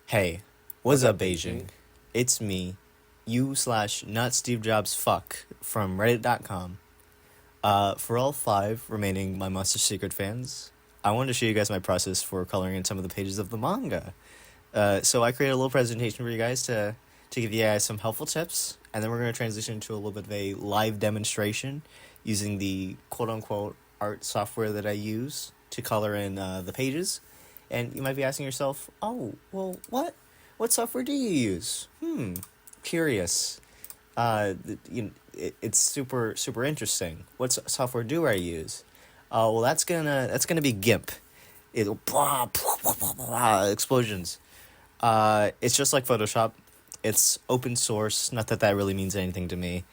Hey, what's up, Beijing? It's me, you slash not Steve Jobs fuck from Reddit.com. For all 5 remaining My Monster Secret fans, I wanted to show you guys my process for coloring in some of the pages of the manga. So I created a little presentation for you guys to give you guys some helpful tips, and then we're going to transition to a little bit of a live demonstration using the quote-unquote art software that I use to color in the pages. And you might be asking yourself, oh, well, what software do you use? Curious. It's super interesting. What software do I use? Well, that's gonna be GIMP. It'll blah, blah, blah, blah, blah, explosions. It's just like Photoshop. It's open source. Not that really means anything to me,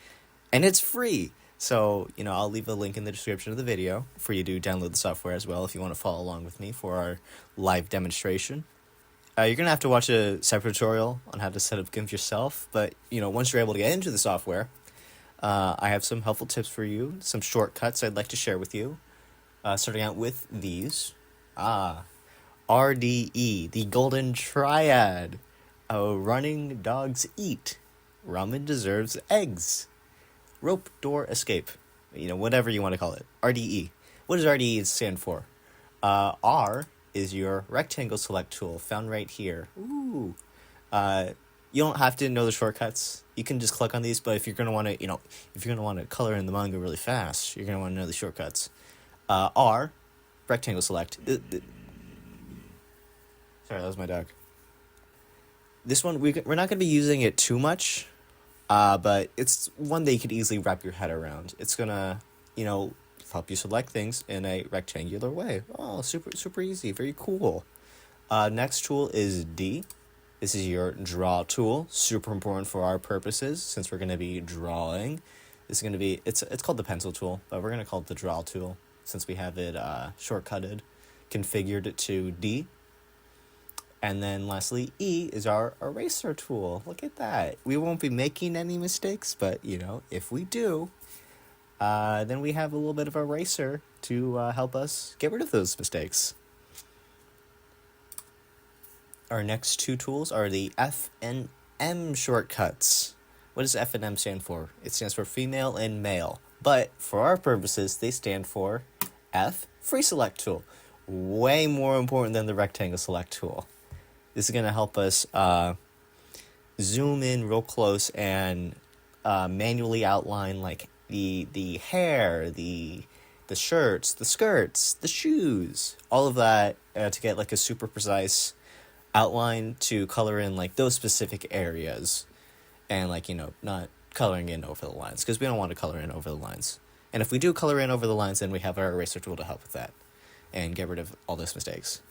and it's free. So, I'll leave a link in the description of the video for you to download the software as well if you want to follow along with me for our live demonstration. You're going to have to watch a separate tutorial on how to set up GIMP yourself, but, once you're able to get into the software, I have some helpful tips for you, some shortcuts I'd like to share with you, starting out with these. RDE, the Golden Triad. Running dogs eat. Ramen deserves eggs. Rope door escape, whatever you want to call it. RDE. What does RDE stand for? R is your rectangle select tool found right here. Ooh. You don't have to know the shortcuts. You can just click on these, but if you're gonna want to, if you're gonna want to color in the manga really fast, you're gonna want to know the shortcuts. R, rectangle select. Sorry, that was my dog. This one we're not gonna be using it too much. But it's one that you could easily wrap your head around. It's gonna, help you select things in a rectangular way. Oh, super easy, very cool. Next tool is D. This is your draw tool, super important for our purposes since we're gonna be drawing. This is gonna be, it's called the pencil tool, but we're gonna call it the draw tool since we have it shortcutted, configured to D. And then lastly, E is our eraser tool. Look at that. We won't be making any mistakes, but, if we do, then we have a little bit of eraser to help us get rid of those mistakes. Our next 2 tools are the F and M shortcuts. What does F and M stand for? It stands for female and male. But for our purposes, they stand for F, free select tool. Way more important than the rectangle select tool. This is going to help us zoom in real close and manually outline like the hair, the shirts, the skirts, the shoes, all of that to get like a super precise outline to color in like those specific areas and like, not coloring in over the lines because we don't want to color in over the lines. And if we do color in over the lines, then we have our eraser tool to help with that and get rid of all those mistakes.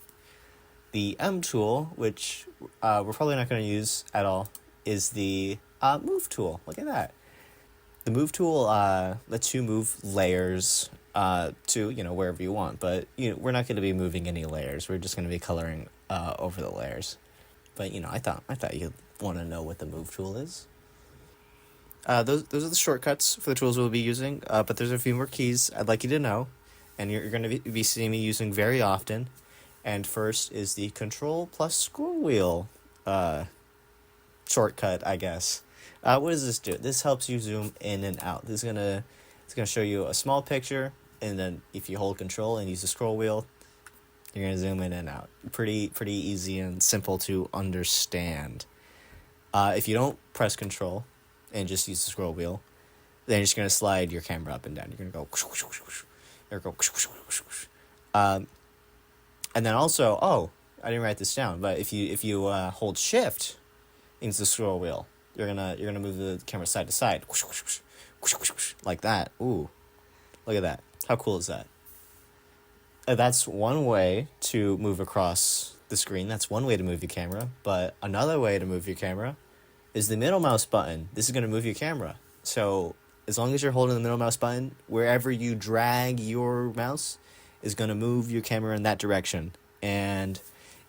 The M tool, which we're probably not going to use at all, is the move tool. Look at that. The move tool lets you move layers to, wherever you want. But, we're not going to be moving any layers. We're just going to be coloring over the layers. But, I thought you'd want to know what the move tool is. Those are the shortcuts for the tools we'll be using. But there's a few more keys I'd like you to know. And you're going to be seeing me using very often. And first is the Control plus scroll wheel shortcut, I guess. What does this do? This helps you zoom in and out. It's gonna show you a small picture, and then if you hold Control and use the scroll wheel, you're gonna zoom in and out. Pretty easy and simple to understand. If you don't press Control and just use the scroll wheel, then you're just gonna slide your camera up and down. You're gonna go. And then also, I didn't write this down, but if you hold Shift into the scroll wheel, you're gonna move the camera side to side, like that. Ooh, look at that! How cool is that? That's one way to move across the screen. That's one way to move your camera. But another way to move your camera is the middle mouse button. This is gonna move your camera. So as long as you're holding the middle mouse button, wherever you drag your mouse is going to move your camera in that direction. And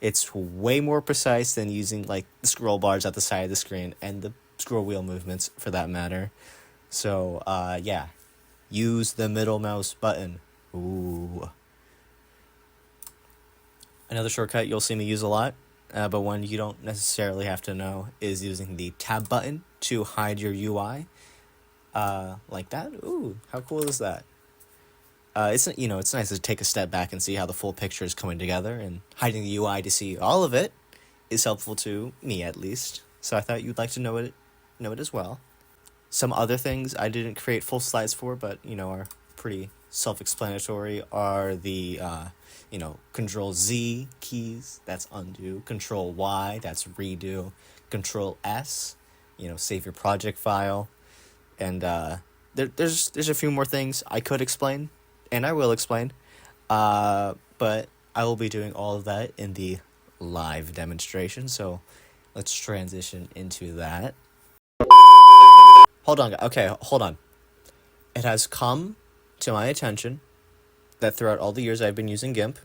it's way more precise than using like the scroll bars at the side of the screen and the scroll wheel movements for that matter. So, yeah, use the middle mouse button. Ooh. Another shortcut you'll see me use a lot but one you don't necessarily have to know is using the tab button to hide your UI. Like that. Ooh, how cool is that? It's nice to take a step back and see how the full picture is coming together, and hiding the UI to see all of it is helpful to me, at least. So I thought you'd like to know it as well. Some other things I didn't create full slides for, but are pretty self-explanatory, are the Control Z keys, that's undo, Control Y, that's redo, Control S, save your project file, and there's a few more things I could explain, and I will explain, but I will be doing all of that in the live demonstration, so let's transition into that. Hold on. It has come to my attention that throughout all the years I've been using GIMP,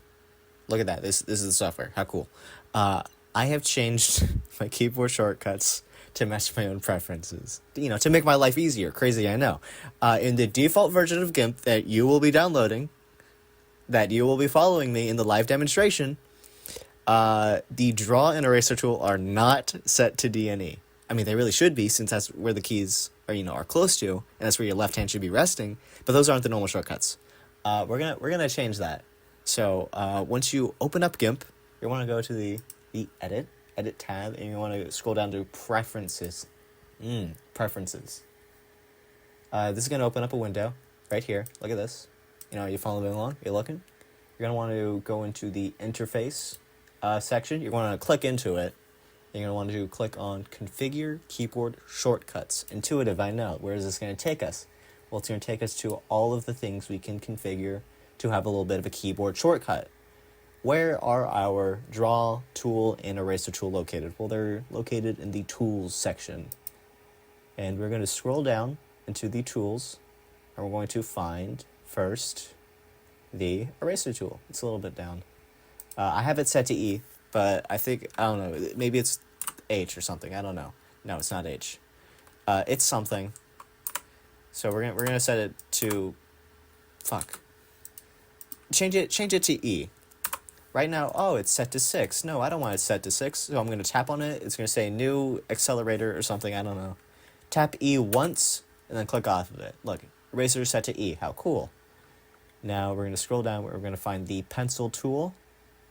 look at that, this is the software, how cool. I have changed my keyboard shortcuts to match my own preferences, to make my life easier. Crazy, I know. In the default version of GIMP that you will be downloading, that you will be following me in the live demonstration, the draw and eraser tool are not set to D and E. I mean, they really should be, since that's where the keys are close to, and that's where your left hand should be resting, but those aren't the normal shortcuts. We're gonna change that. So once you open up GIMP, you want to go to the edit tab, and you want to scroll down to preferences. Preferences. This is gonna open up a window right here. Look at this. You following along? You're looking. You're gonna want to go into the interface section. You're going to click into it. You're going to want to click on Configure Keyboard Shortcuts. Intuitive, I know. Where is this going to take us? Well, it's going to take us to all of the things we can configure to have a little bit of a keyboard shortcut. Where are our draw tool and eraser tool located? Well, they're located in the Tools section. And we're going to scroll down into the Tools, and we're going to find, first, the eraser tool. It's a little bit down. I have it set to E, but I don't know, maybe it's H or something, I don't know. No, it's not H. It's something. So we're gonna set it to, change it to E. Right now, it's set to 6. No, I don't want it set to 6, so I'm gonna tap on it. It's gonna say new accelerator or something, I don't know. Tap E once, and then click off of it. Look, eraser is set to E, how cool. Now we're gonna scroll down, we're gonna find the pencil tool.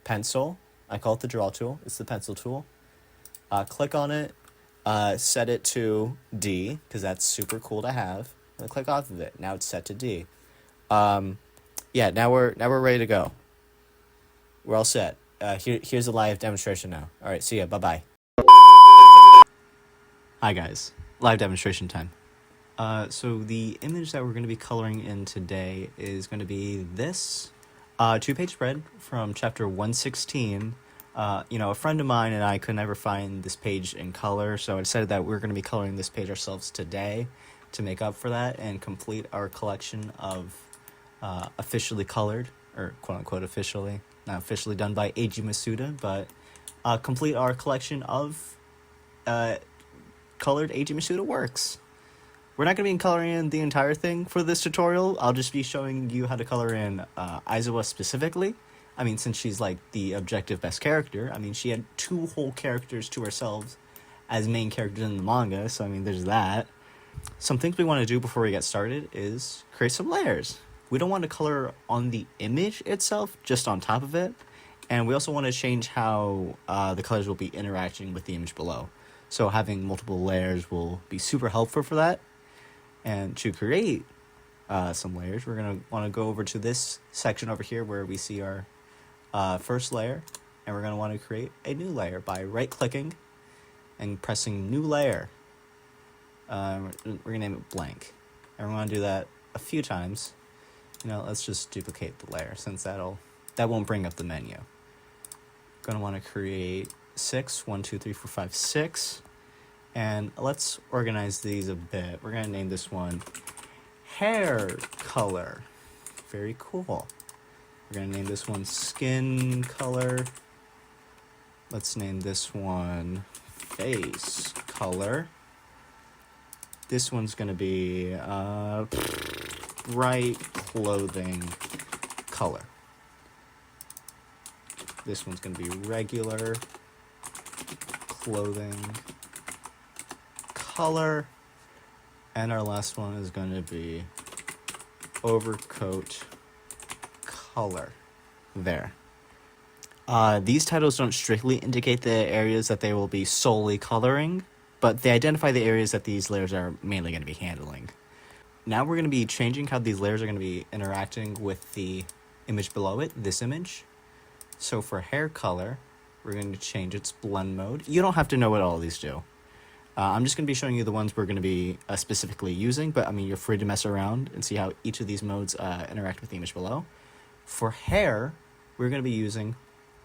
Pencil, I call it the draw tool, it's the pencil tool. Click on it, set it to D, because that's super cool to have, and click off of it. Now it's set to D. Now we're ready to go. We're all set. Here's a live demonstration now. Alright, see ya, bye-bye. Hi guys, live demonstration time. So the image that we're going to be coloring in today is going to be this 2-page spread from chapter 116. A friend of mine and I could never find this page in color, so I decided that we're going to be coloring this page ourselves today to make up for that and complete our collection of officially colored, or quote-unquote officially, not officially done by Eiji Masuda, but complete our collection of colored Eiji Masuda works. We're not going to be coloring in the entire thing for this tutorial. I'll just be showing you how to color in Aizawa specifically. I mean, since she's like the objective best character, I mean, she had 2 whole characters to herself as main characters in the manga, so I mean, there's that. Some things we want to do before we get started is create some layers. We don't want to color on the image itself, just on top of it. And we also want to change how the colors will be interacting with the image below. So having multiple layers will be super helpful for that. And to create some layers, we're going to want to go over to this section over here where we see our first layer. And we're going to want to create a new layer by right-clicking and pressing New Layer. We're going to name it Blank. And we're going to do that a few times. Let's just duplicate the layer since that won't bring up the menu. Going to want to create 6. 1, 2, 3, 4, 5, 6. And let's organize these a bit. We're going to name this one Hair Color. Very cool. We're going to name this one Skin Color. Let's name this one Face Color. This one's going to be Bright Clothing Color. This one's going to be Regular clothing color, and our last one is going to be overcoat color. There. These titles don't strictly indicate the areas that they will be solely coloring, but they identify the areas that these layers are mainly going to be handling. Now we're going to be changing how these layers are going to be interacting with the image below it, this image. So for hair color, we're going to change its blend mode. You don't have to know what all of these do. I'm just going to be showing you the ones we're going to be specifically using, but I mean, you're free to mess around and see how each of these modes interact with the image below. For hair, we're going to be using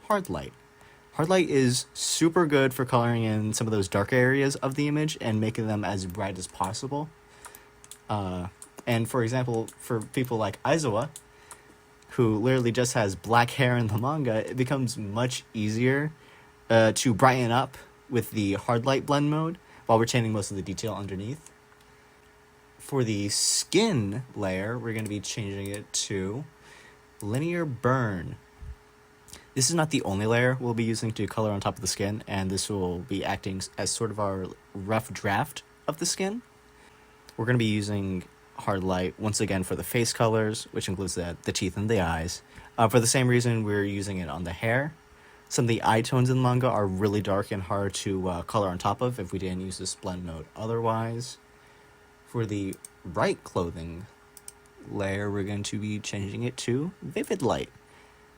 hard light. Hard light is super good for coloring in some of those dark areas of the image and making them as bright as possible. And for example, for people like Aizawa, who literally just has black hair in the manga, it becomes much easier to brighten up with the hard light blend mode while retaining most of the detail underneath. For the skin layer, we're going to be changing it to linear burn. This is not the only layer we'll be using to color on top of the skin, and this will be acting as sort of our rough draft of the skin. We're going to be using hard light once again for the face colors, which includes the teeth and the eyes. For the same reason we're using it on the hair. Some of the eye tones in the manga are really dark and hard to color on top of if we didn't use this blend mode otherwise. For the bright clothing layer, we're going to be changing it to vivid light.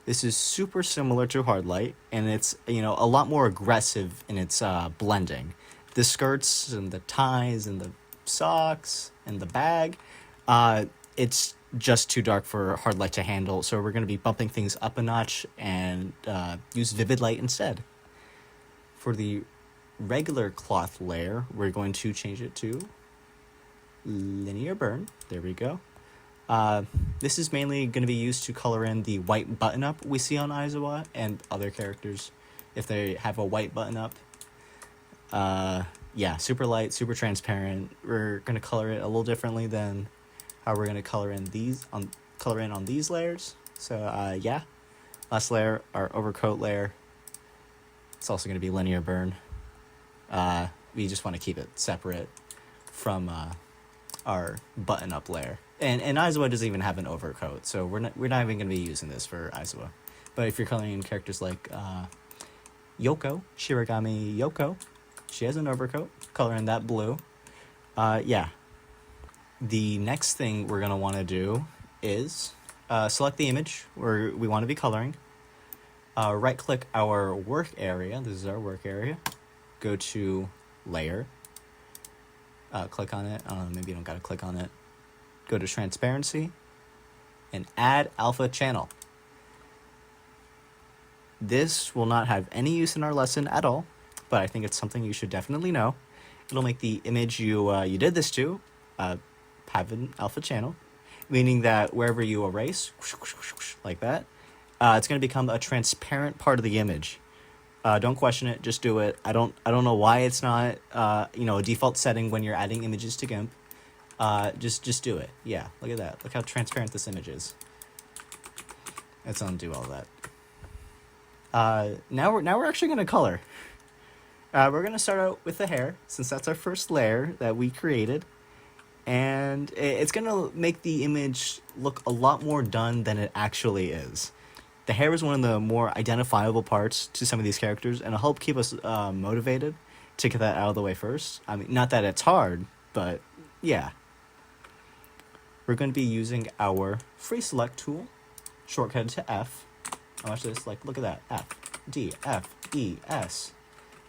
This is super similar to hard light, and it's, a lot more aggressive in its blending. The skirts and the ties and the socks and the bag, it's just too dark for hard light to handle, so we're going to be bumping things up a notch and use vivid light instead. For the regular cloth layer, we're going to change it to linear burn. There we go. This is mainly going to be used to color in the white button-up we see on Aizawa and other characters if they have a white button-up. Yeah, super light, super transparent. We're going to color it a little differently than how we're going to color in on these layers. So yeah, last layer, our overcoat layer. It's also going to be linear burn. We just want to keep it separate from our button-up layer. And Aizawa doesn't even have an overcoat, so we're not even going to be using this for Aizawa. But if you're coloring in characters like Yoko, Shiragami Yoko, she has an overcoat. Color in that blue. Yeah. The next thing we're going to want to do is select the image where we want to be coloring. Right-click our work area. This is our work area. Go to Layer. Click on it. Maybe you don't got to click on it. Go to Transparency and add Alpha Channel. This will not have any use in our lesson at all, but I think it's something you should definitely know. It'll make the image you did this to have an alpha channel, meaning that wherever you erase, like that, it's going to become a transparent part of the image. Don't question it, just do it. I don't know why it's not a default setting when you're adding images to GIMP. Just do it. Yeah, look at that. Look how transparent this image is. Let's undo all that. Now we're actually going to color. We're going to start out with the hair, since that's our first layer that we created. And it's going to make the image look a lot more done than it actually is. The hair is one of the more identifiable parts to some of these characters, and it'll help keep us motivated to get that out of the way first. I mean, not that it's hard, but yeah. We're going to be using our free select tool, shortcut to F. And watch this, look at that. F, D, F, E, S.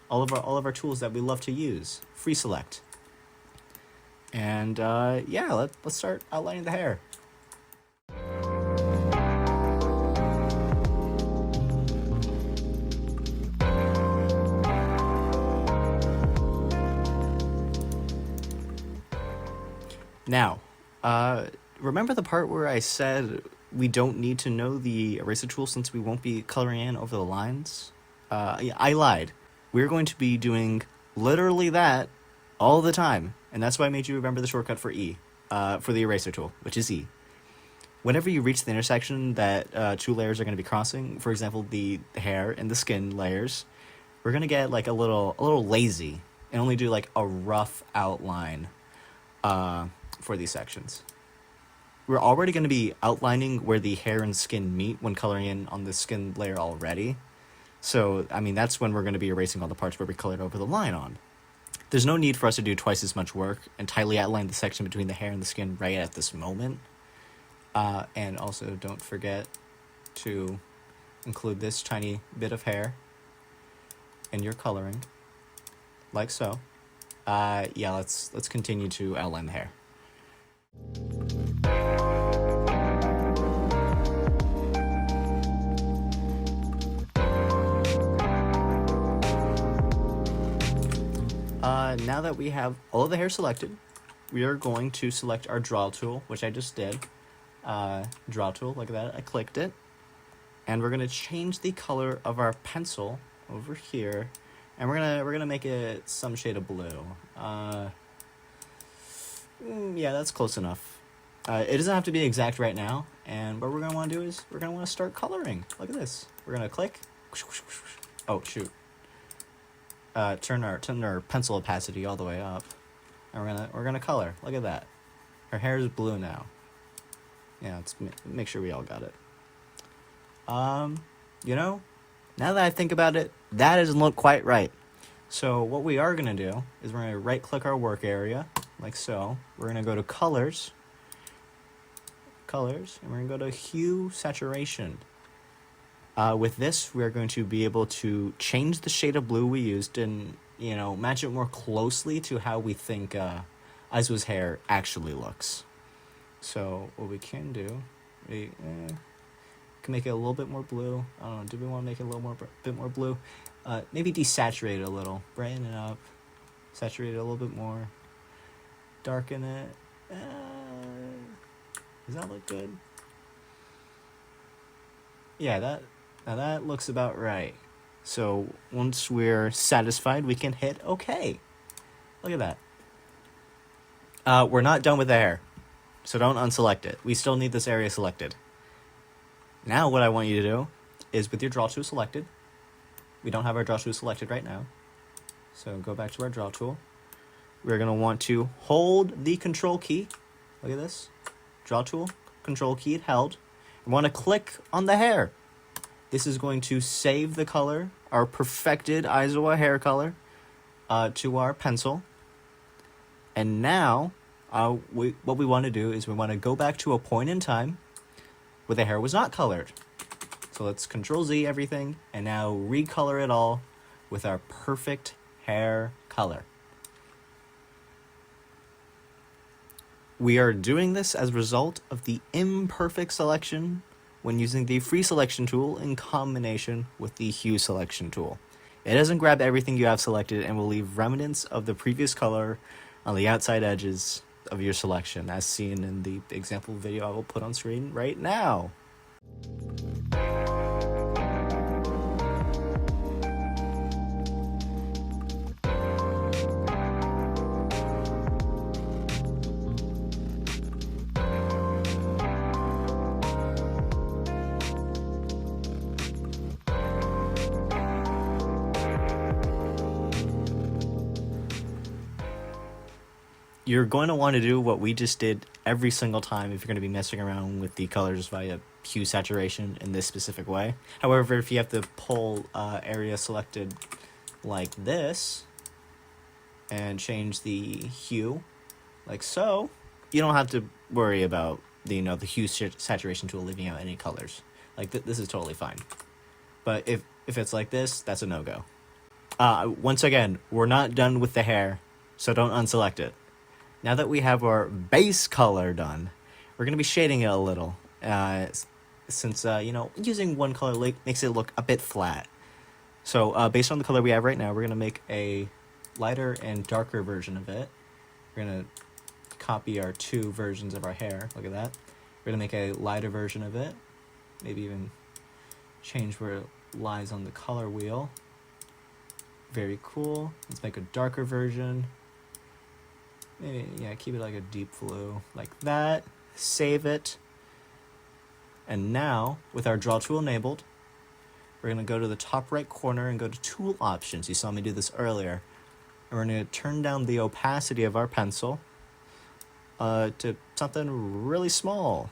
All of our tools that we love to use. Free select. And yeah, let's start outlining the hair. Now, remember the part where I said we don't need to know the eraser tool since we won't be coloring in over the lines? Yeah, I lied. We're going to be doing literally that all the time. And that's why I made you remember the shortcut for E, for the eraser tool, which is E. Whenever you reach the intersection that two layers are going to be crossing, for example, the hair and the skin layers, we're gonna get like a little lazy and only do like a rough outline for these sections. We're already going to be outlining where the hair and skin meet when coloring in on the skin layer already. So, I mean, that's when we're going to be erasing all the parts where we colored over the line on. There's no need for us to do twice as much work and tightly outline the section between the hair and the skin right at this moment. And also, don't forget to include this tiny bit of hair in your coloring, like so. Yeah, let's continue to outline the hair. Now that we have all of the hair selected, we are going to select our draw tool, which I just did. Draw tool, look at that, I clicked it. And we're gonna change the color of our pencil over here, and we're gonna make it some shade of blue. Yeah, that's close enough. It doesn't have to be exact right now, and what we're gonna want to do is we're gonna want to start coloring. Look at this. We're gonna click. Oh shoot. Turn our pencil opacity all the way up, and we're gonna color. Look at that. Her hair is blue now. Yeah, let's make sure we all got it. You know, now that I think about it, that doesn't look quite right. So what we are gonna do is we're gonna right click our work area, like so. We're gonna go to colors, and we're gonna go to hue saturation. With this, we're going to be able to change the shade of blue we used and, you know, match it more closely to how we think Aizu's hair actually looks. So what we can do, we can make it a little bit more blue. I don't know, do we want to make it a little bit more blue? Maybe desaturate it a little, brighten it up, saturate it a little bit more, darken it. Does that look good? Yeah, that looks about right. So once we're satisfied, we can hit OK. Look at that. We're not done with the hair, so don't unselect it. We still need this area selected. Now what I want you to do is with your draw tool selected, we don't have our draw tool selected right now, so go back to our draw tool. We're going to want to hold the control key. Look at this. Draw tool, control key held. We want to click on the hair. This is going to save the color, our perfected Aizawa hair color, to our pencil. And now, what we want to do is we want to go back to a point in time where the hair was not colored. So let's Control Z everything, and now recolor it all with our perfect hair color. We are doing this as a result of the imperfect selection when using the free selection tool in combination with the hue selection tool. It doesn't grab everything you have selected and will leave remnants of the previous color on the outside edges of your selection, as seen in the example video I will put on screen right now. You're going to want to do what we just did every single time if you're going to be messing around with the colors via hue saturation in this specific way. However, if you have to pull area selected like this and change the hue like so, you don't have to worry about the hue saturation tool leaving out any colors. Like this is totally fine. But if it's like this, that's a no-go. Once again, we're not done with the hair, so don't unselect it. Now that we have our base color done, we're going to be shading it a little, since, using one color makes it look a bit flat. So based on the color we have right now, we're going to make a lighter and darker version of it. We're going to copy our two versions of our hair. Look at that. We're going to make a lighter version of it. Maybe even change where it lies on the color wheel. Very cool. Let's make a darker version. Maybe, yeah, keep it like a deep blue, like that. Save it. And now, with our draw tool enabled, We're going to go to the top right corner and go to Tool Options. You saw me do this earlier. And we're going to turn down the opacity of our pencil to something really small.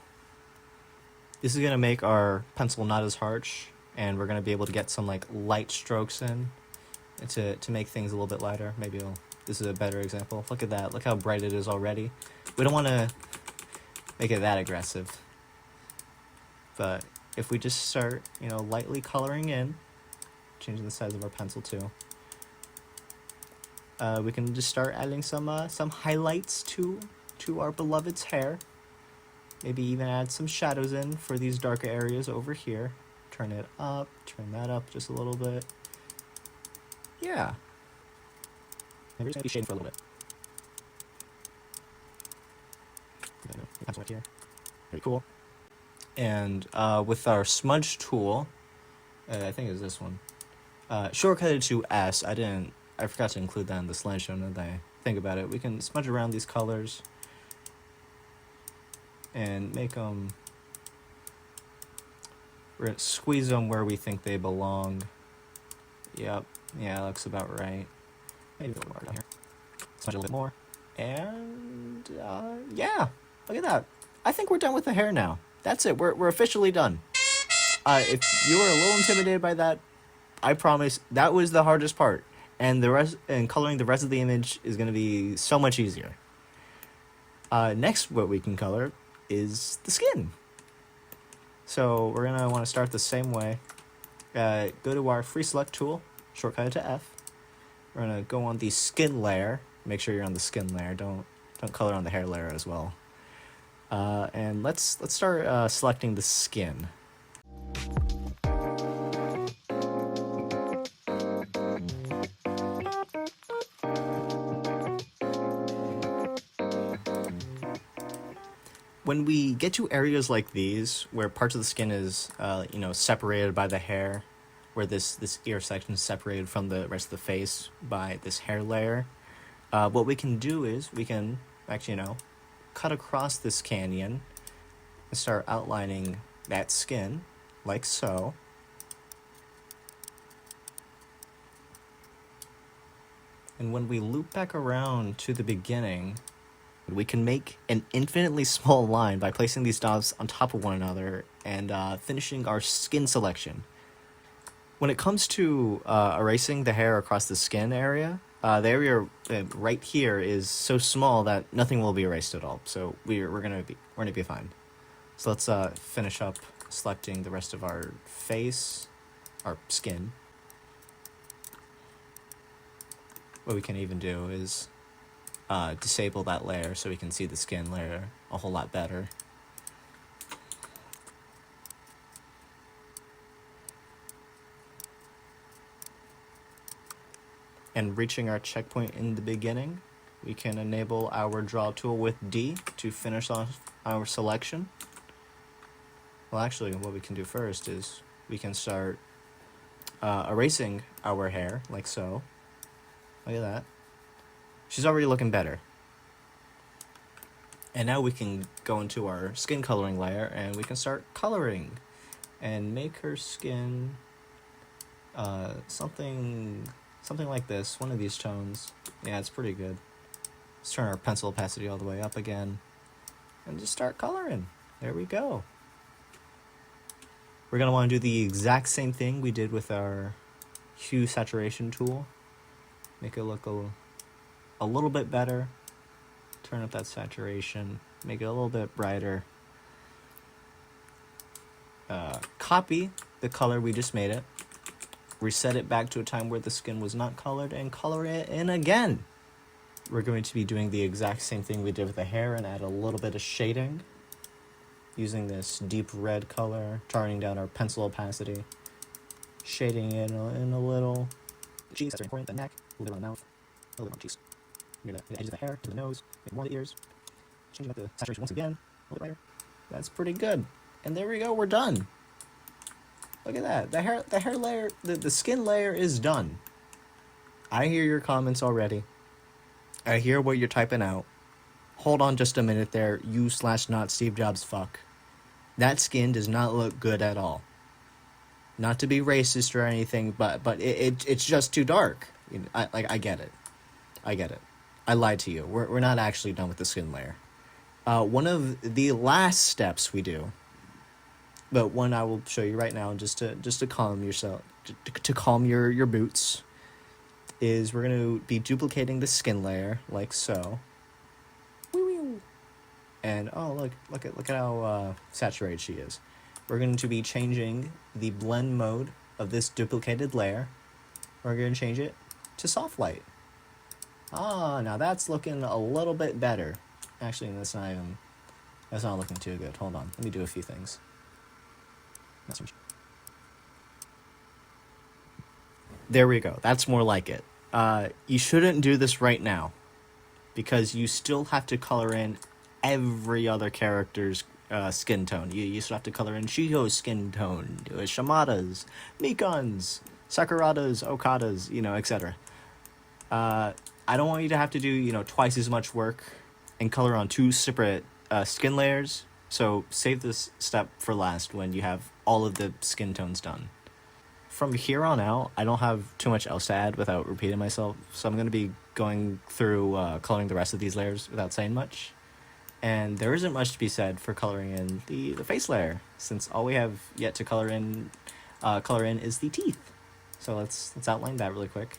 This is going to make our pencil not as harsh, and we're going to be able to get some like light strokes in to make things a little bit lighter. Maybe this is a better example. Look at that. Look how bright it is already. We don't want to make it that aggressive. But if we just start, lightly coloring in, changing the size of our pencil too, we can just start adding some highlights to our beloved's hair. Maybe even add some shadows in for these darker areas over here. Turn it up, turn that up just a little bit. Yeah. Maybe just gonna be shading for a little bit. Pencil right here. Very cool. And with our smudge tool, I think it's this one. Shortcutted to S. I forgot to include that in the slideshow. Now that I think about it, we can smudge around these colors and make them. We're gonna squeeze them where we think they belong. Yep. Yeah, that looks about right. Maybe a little more down here. Smudge a little bit more. And yeah, look at that. I think we're done with the hair now. That's it. We're officially done. If you were a little intimidated by that, I promise that was the hardest part. And coloring the rest of the image is going to be so much easier. Next, what we can color is the skin. So we're going to want to start the same way. Go to our free select tool, shortcut it to F. We're going to go on the skin layer. Make sure you're on the skin layer. Don't color on the hair layer as well. And let's start selecting the skin. When we get to areas like these, where parts of the skin is, separated by the hair, where this ear section is separated from the rest of the face by this hair layer, what we can do is we can actually, cut across this canyon and start outlining that skin, like so. And when we loop back around to the beginning, we can make an infinitely small line by placing these dots on top of one another and finishing our skin selection. When it comes to erasing the hair across the skin area, the area right here is so small that nothing will be erased at all. So we're gonna be fine. So let's finish up selecting the rest of our face, our skin. What we can even do is disable that layer so we can see the skin layer a whole lot better. And reaching our checkpoint in the beginning, we can enable our draw tool with D to finish off our selection. Well, actually, what we can do first is we can start erasing our hair, like so. Look at that. She's already looking better. And now we can go into our skin coloring layer and we can start coloring and make her skin something like this, one of these tones. Yeah, it's pretty good. Let's turn our pencil opacity all the way up again and just start coloring. There we go. We're going to want to do the exact same thing we did with our hue saturation tool. Make it look a little bit better. Turn up that saturation. Make it a little bit brighter. Copy the color we just made it. Reset it back to a time where the skin was not colored and color it in again. We're going to be doing the exact same thing we did with the hair and add a little bit of shading. Using this deep red color, turning down our pencil opacity. Shading it in a little. The cheeks, that's very important. The neck, a little bit on the mouth, a little bit on the cheeks. Near the edges of the hair, to the nose, maybe more of the ears. Changing up the saturation once again, a little bit brighter. That's pretty good. And there we go, we're done. Look at that. The hair layer, the skin layer is done. I hear your comments already. I hear what you're typing out. Hold on just a minute there, you/not Steve Jobs fuck. That skin does not look good at all. Not to be racist or anything, but it's just too dark. You know, I get it. I get it. I lied to you. We're not actually done with the skin layer. One of the last steps we do, but one I will show you right now, just to calm yourself, to calm your boots, is we're going to be duplicating the skin layer like so. And oh, look at how saturated she is. We're going to be changing the blend mode of this duplicated layer. We're going to change it to soft light. Ah, now that's looking a little bit better. Actually, that's not looking too good. Hold on, let me do a few things. There we go. That's more like it. You shouldn't do this right now, because you still have to color in every other character's skin tone. You still have to color in Shiho's skin tone, Shimada's, Mikan's, Sakurada's, Okada's, etc. I don't want you to have to do, twice as much work and color on two separate skin layers. So save this step for last when you have all of the skin tones done. From here on out, I don't have too much else to add without repeating myself. So I'm going to be going through coloring the rest of these layers without saying much. And there isn't much to be said for coloring in the face layer, since all we have yet to color in is the teeth. So let's outline that really quick.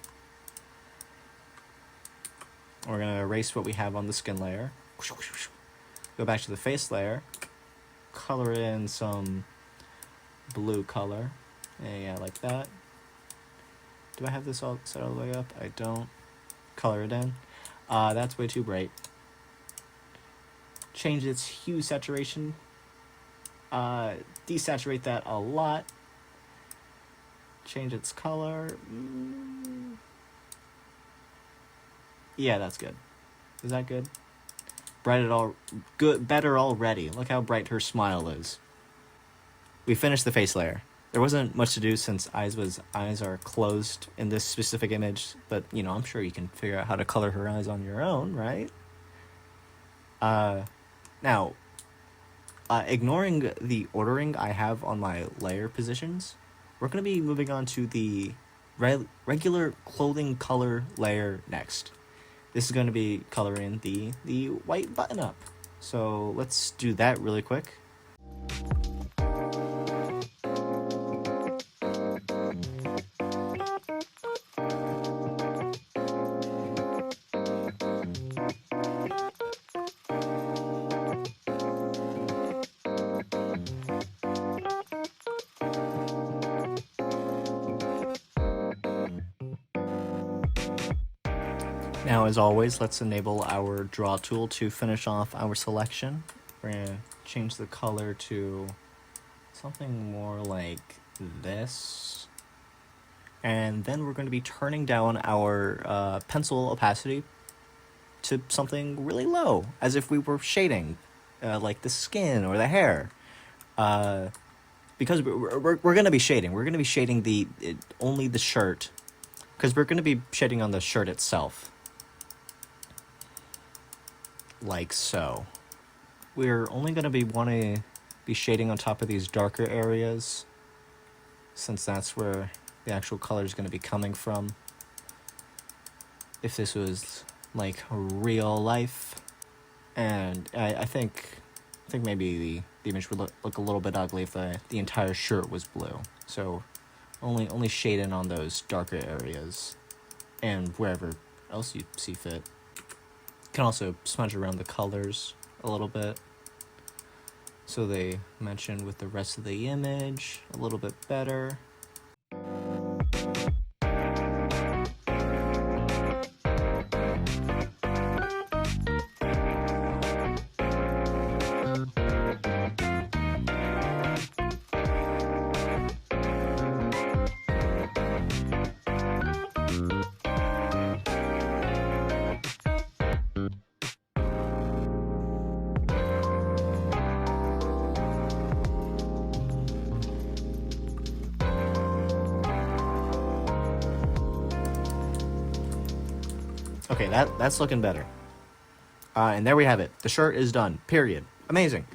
We're going to erase what we have on the skin layer. Go back to the face layer. Color in some blue color. Yeah, like that. Do I have this all set all the way up? I don't. Color it in. That's way too bright. Change its hue saturation. Desaturate that a lot. Change its color. Yeah, that's good. Is that good? Bright at all good, better already. Look how bright her smile is. We finished the face layer. There wasn't much to do since eyes are closed in this specific image, but I'm sure you can figure out how to color her eyes on your own, right? Now, ignoring the ordering I have on my layer positions, we're going to be moving on to the regular clothing color layer next. This is going to be coloring the white button up. So let's do that really quick. Now, as always, let's enable our draw tool to finish off our selection. We're going to change the color to something more like this. And then we're going to be turning down our pencil opacity to something really low, as if we were shading, like the skin or the hair. Because we're going to be shading. We're going to be shading only the shirt, because we're going to be shading on the shirt itself. Like so. We're only going to want to be shading on top of these darker areas, since that's where the actual color is going to be coming from. If this was like real life, and I think maybe the image would look a little bit ugly if the entire shirt was blue. So only shade in on those darker areas, and wherever else you see fit. Can also smudge around the colors a little bit, so they match in with the rest of the image a little bit better. Okay, that's looking better. And there we have it. The shirt is done. Period. Amazing.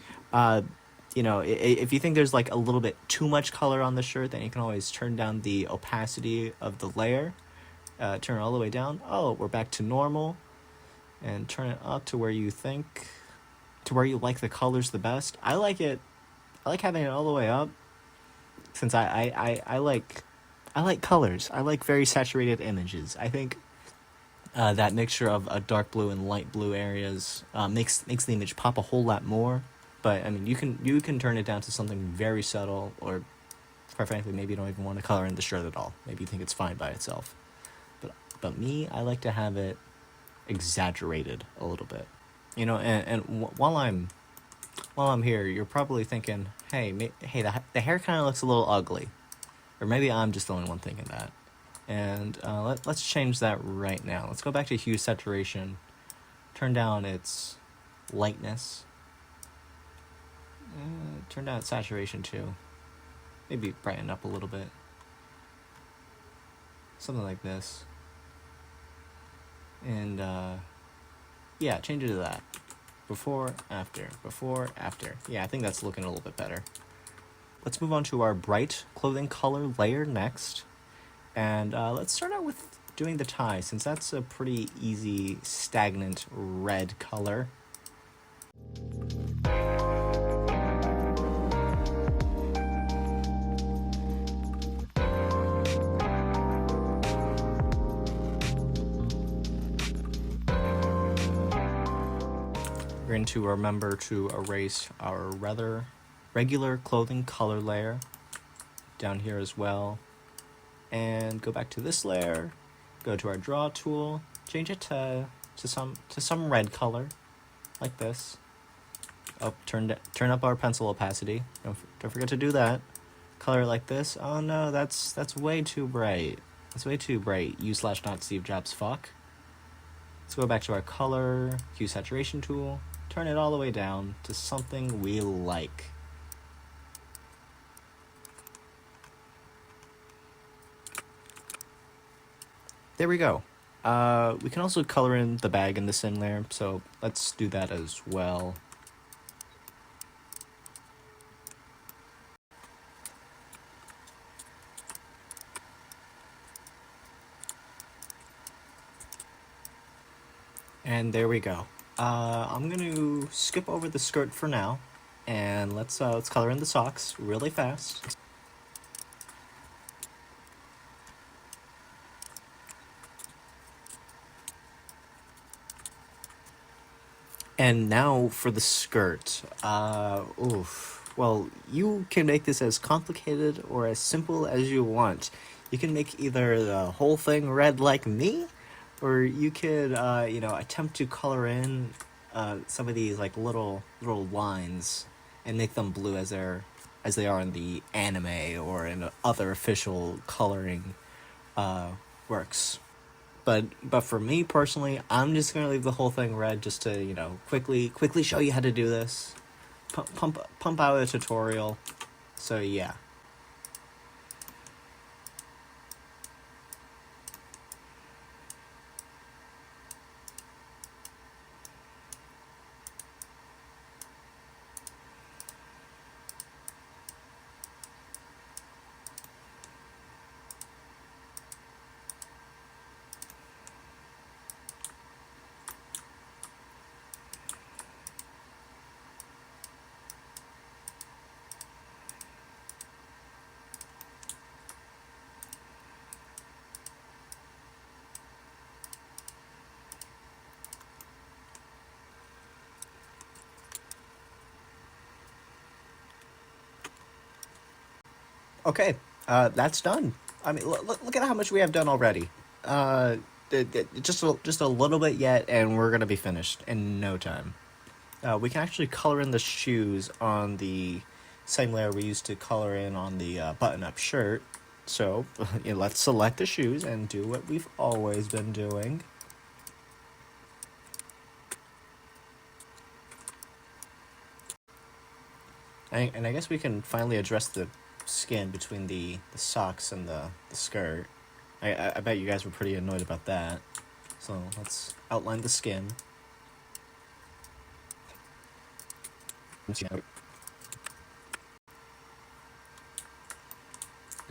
if you think there's like a little bit too much color on the shirt, then you can always turn down the opacity of the layer. Turn it all the way down. Oh, we're back to normal. And turn it up to where you like the colors the best. I like having it all the way up, since I like colors. I like very saturated images. I think that mixture of a dark blue and light blue areas makes the image pop a whole lot more. But I mean, you can turn it down to something very subtle, or quite frankly, maybe you don't even want to color in the shirt at all. Maybe you think it's fine by itself. But me, I like to have it exaggerated a little bit. While I'm here, you're probably thinking, hey, the hair kind of looks a little ugly, or maybe I'm just the only one thinking that. And let's change that right now. Let's go back to hue saturation, turn down its lightness, turn down its saturation too. Maybe brighten up a little bit. Something like this. And yeah, change it to that. Before, after, before, after. Yeah, I think that's looking a little bit better. Let's move on to our bright clothing color layer next. And let's start out with doing the tie, since that's a pretty easy, stagnant red color. We're going to remember to erase our regular clothing color layer down here as well. And go back to this layer, go to our draw tool, change it to some red color, like this. Oh, turn up our pencil opacity. Don't forget to do that. Color it like this. Oh no, that's way too bright. That's way too bright. U/not Steve Jobs fuck. Let's go back to our color, hue saturation tool, turn it all the way down to something we like. There we go. We can also color in the bag in this in layer, so let's do that as well. And there we go. I'm gonna skip over the skirt for now, and let's color in the socks really fast. And now for the skirt. Well, you can make this as complicated or as simple as you want. You can make either the whole thing red like me, or you could, attempt to color in some of these like little lines and make them blue as they are in the anime or in other official coloring works. But for me personally, I'm just gonna leave the whole thing red just to quickly show you how to do this, pump out a tutorial. So yeah. Okay, that's done. I mean, look at how much we have done already. Just a little bit yet, and we're gonna be finished in no time. We can actually color in the shoes on the same layer we used to color in on the button-up shirt. So let's select the shoes and do what we've always been doing. And I guess we can finally address the skin between the socks and the skirt. I bet you guys were pretty annoyed about that. So let's outline the skin.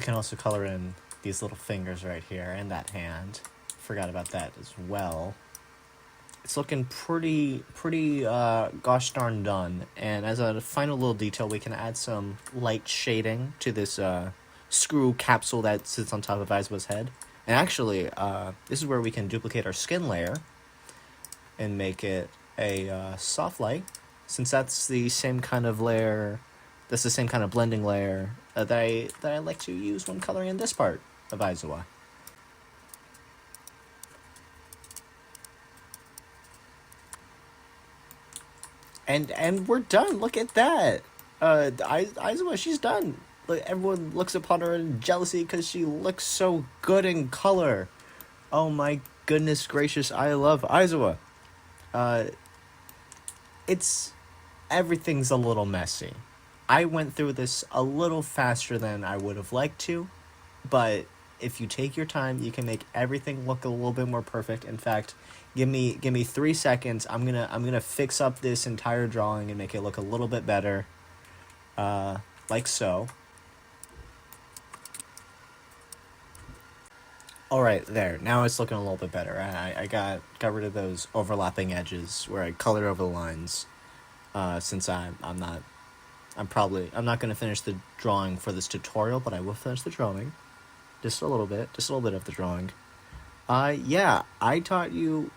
We can also color in these little fingers right here and that hand. Forgot about that as well. It's looking pretty gosh darn done. And as a final little detail, we can add some light shading to this screw capsule that sits on top of Aizawa's head. And actually, this is where we can duplicate our skin layer and make it a soft light, since that's the same kind of layer, that's the same kind of blending layer that I like to use when coloring in this part of Aizawa. And we're done. Look at that. Aizawa, she's done. Like, everyone looks upon her in jealousy because she looks so good in color. Oh my goodness gracious, I love Aizawa. Everything's a little messy. I went through this a little faster than I would have liked to, but if you take your time, you can make everything look a little bit more perfect. In fact, give me 3 seconds. I'm gonna fix up this entire drawing and make it look a little bit better, like so. Alright, there. Now it's looking a little bit better. I got rid of those overlapping edges where I colored over the lines. Since I'm not going to finish the drawing for this tutorial, but I will finish the drawing. Just a little bit of the drawing. Yeah, I taught you,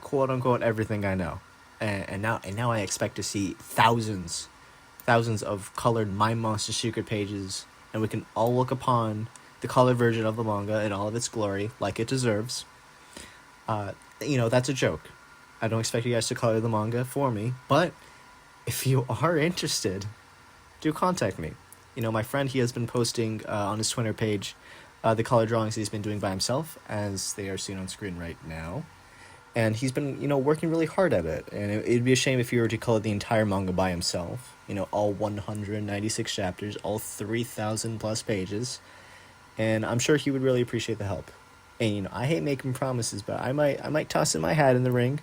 quote unquote, everything I know. And now I expect to see thousands of colored My Monster Secret pages, and we can all look upon the colored version of the manga in all of its glory, like it deserves. That's a joke. I don't expect you guys to color the manga for me, but if you are interested, do contact me. My friend, he has been posting on his Twitter page the color drawings he's been doing by himself, as they are seen on screen right now. And he's been, working really hard at it. And it'd be a shame if he were to color the entire manga by himself. All 196 chapters, all 3,000 plus pages. And I'm sure he would really appreciate the help. And, I hate making promises, but I might toss in my hat in the ring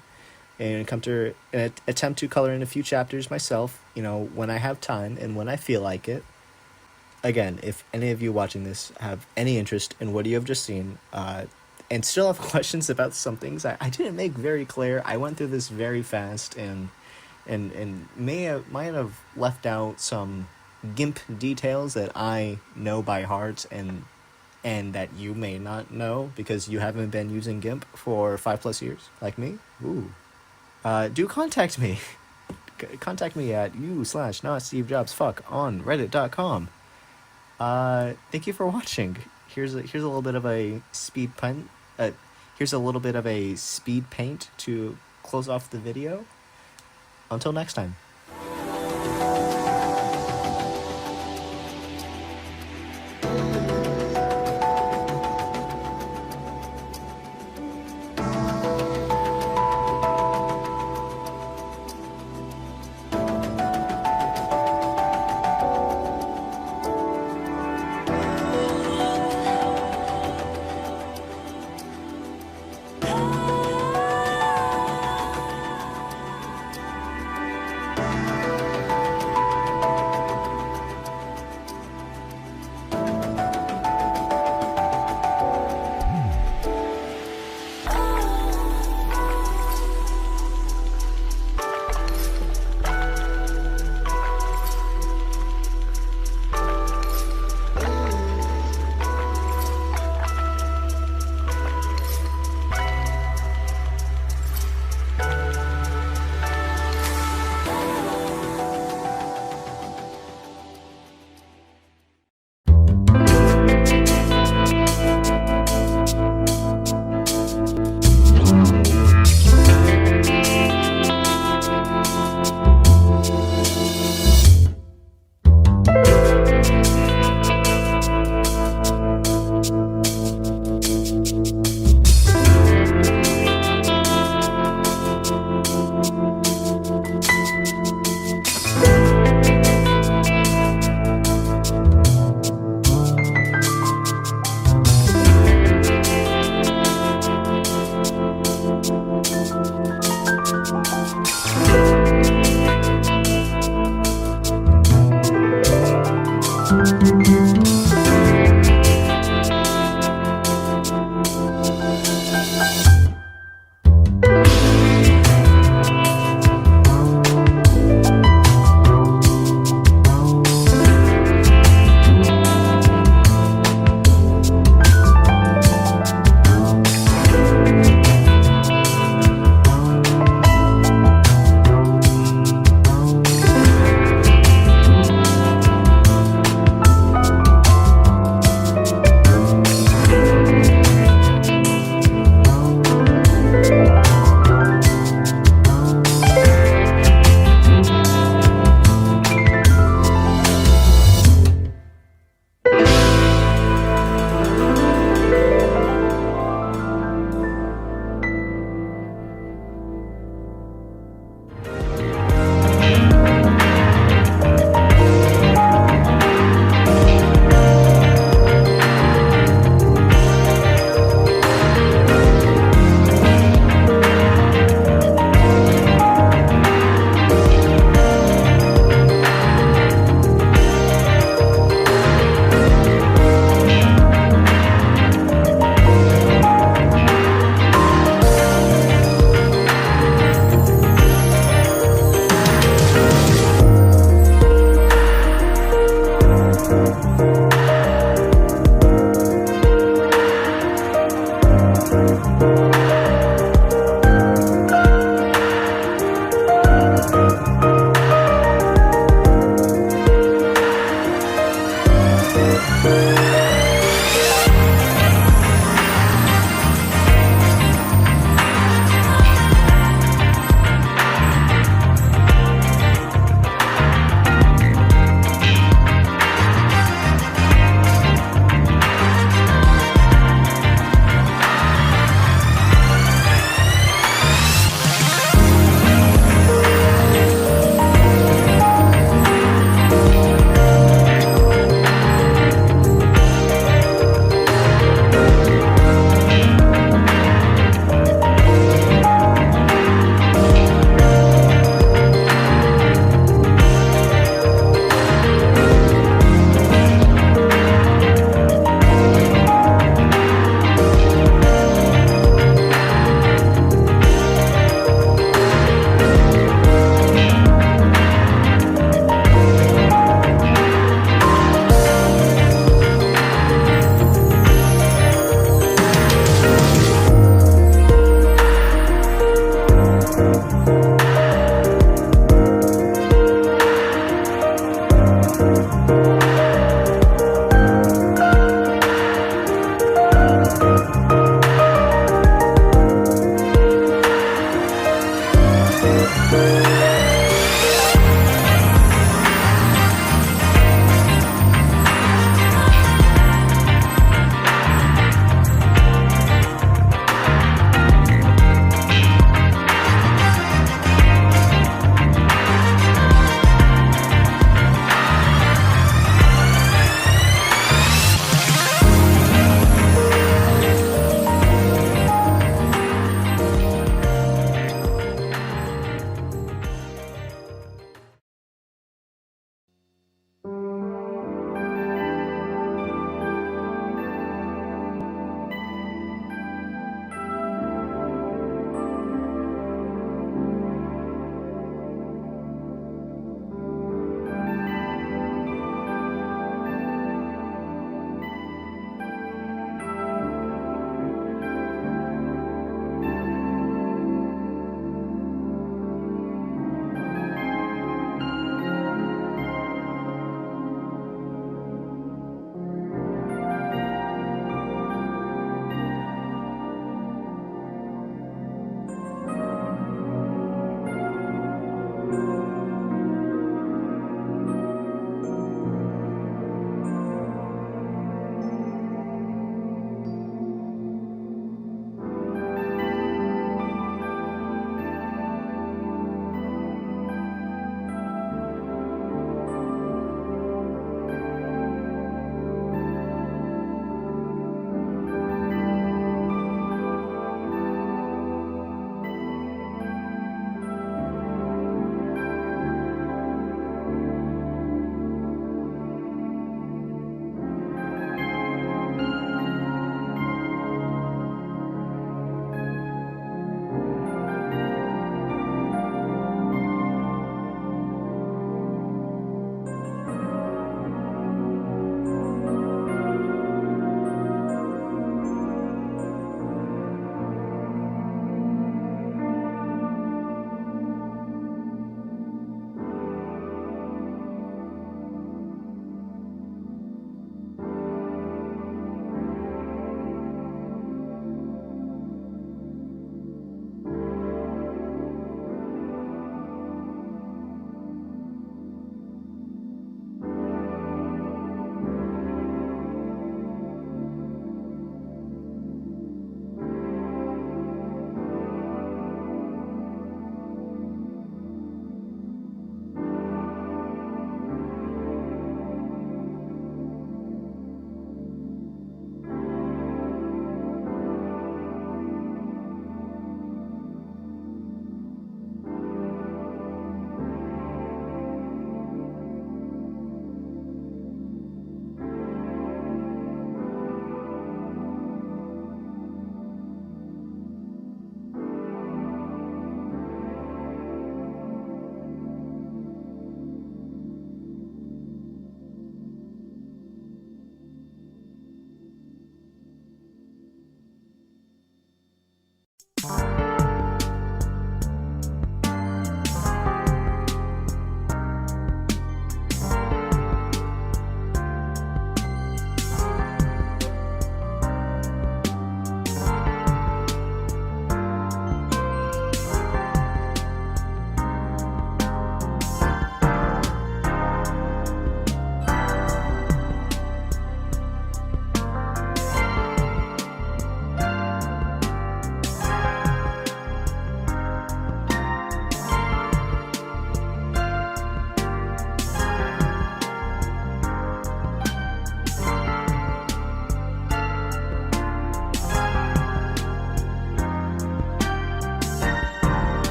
and attempt to color in a few chapters myself, when I have time and when I feel like it. Again, if any of you watching this have any interest in what you have just seen, and still have questions about some things I didn't make very clear, I went through this very fast and might have left out some GIMP details that I know by heart and that you may not know because you haven't been using GIMP for 5+ years, like me. Ooh. Do contact me. Contact me at you/notstevejobsfuck on reddit.com. Thank you for watching. Here's a little bit of a speed paint. Here's a little bit of a speed paint to close off the video. Until next time.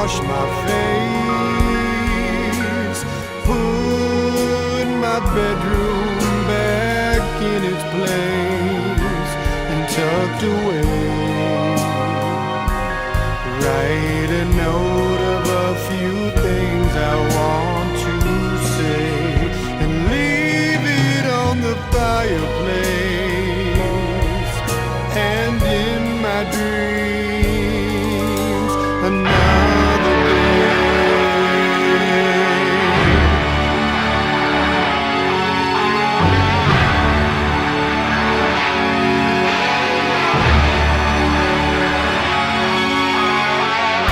wash my face, put my bedroom back in its place and tucked away. Write a note of a few things I want to say and leave it on the fireplace. And in my dreams, another day.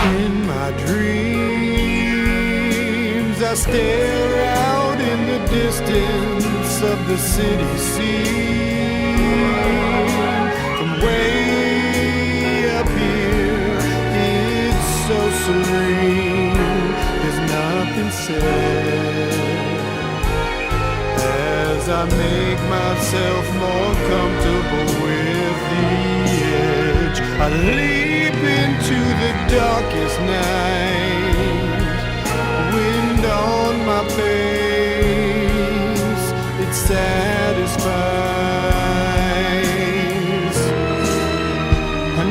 In my dreams, I stare out in the distance of the city scene. From way up here, it's so serene, there's nothing said. As I make myself more comfortable with the edge, I leap into the darkest night. Wind on my face, it satisfies. I